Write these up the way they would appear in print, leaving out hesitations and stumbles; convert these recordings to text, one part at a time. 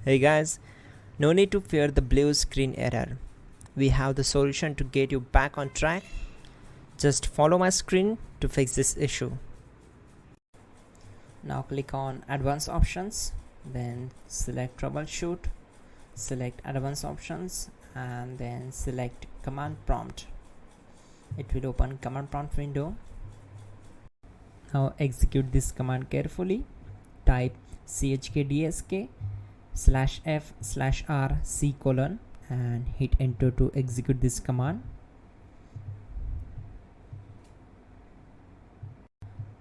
Hey guys, no need to fear the blue screen error. We have the solution to get you back on track. Just follow my screen to fix this issue. Now click on Advanced Options, then select Troubleshoot, select Advanced Options, and then select Command Prompt. It will open Command Prompt window. Now execute this command carefully. Type chkdsk /f/r c : and hit enter to execute this command.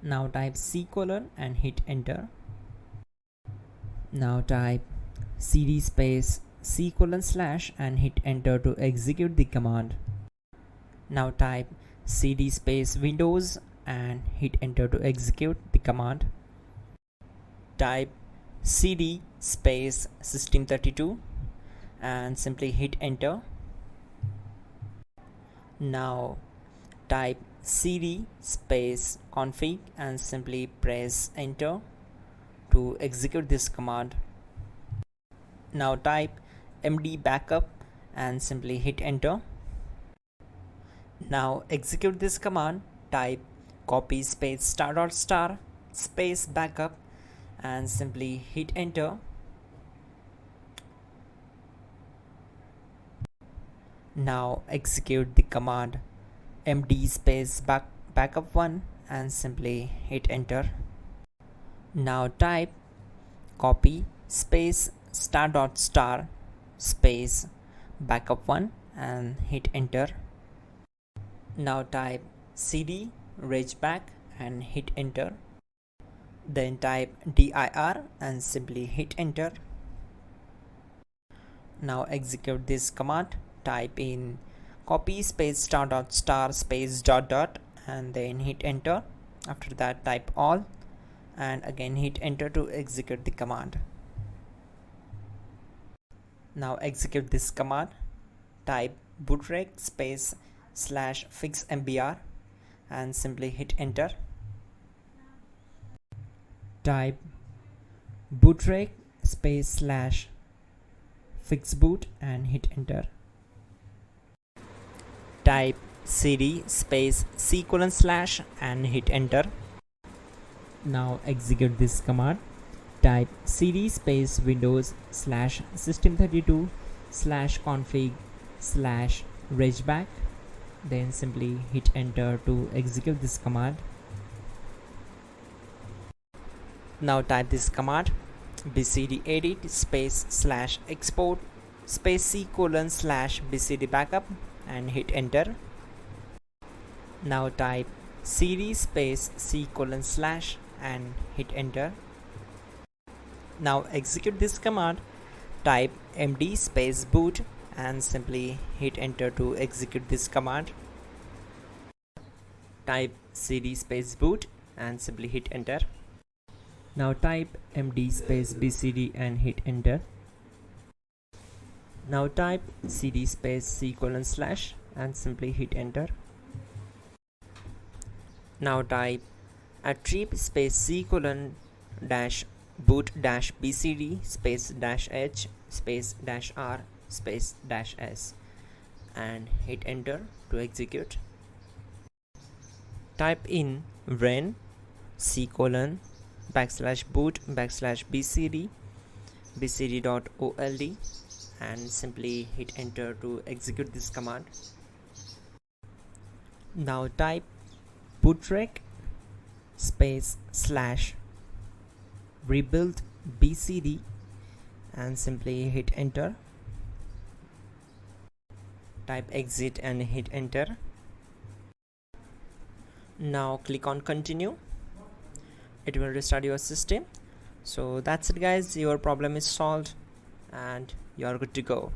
Now type c : and hit enter. Now type cd space c : / and hit enter to execute the command. Now type cd space Windows and hit enter to execute the command. Type cd space system32 and simply hit enter. Now type cd space config and simply press enter to execute this command. Now type md backup and simply hit enter. Now execute this command. Type copy space ** space backup and simply hit enter. Now execute the command md space backup1 and simply hit enter. Now type copy space ** space backup1 and hit enter. Now type cd regback and hit enter. Then type dir and simply hit enter. Now execute this command. Type in copy space ** space ... and then hit enter. After that type all and again hit enter to execute the command. Now execute this command. Type bootrec space /fixmbr and simply hit enter. Type bootrec space /fixboot and hit enter. Type cd space c : / and hit enter. Now execute this command. Type cd space Windows /system32 /config /regback, then simply hit enter to execute this command. Now type this command bcd edit space /export space c : /bcd backup and hit enter. Now type cd space c : / and hit enter. Now execute this command. Type md space boot and simply hit enter to execute this command. Type cd space boot and simply hit enter. Now type md space bcd and hit enter. Now type cd space c : / and simply hit enter. Now type attrib space c : -boot -bcd space -h space -r space -s and hit enter to execute. Type in ren c : \boot /bcd bcd.old and simply hit enter to execute this command. Now type bootrec space /rebuild bcd and simply hit enter. Type exit and hit enter. Now click on continue. It will restart your system. So that's it guys, your problem is solved and you are good to go.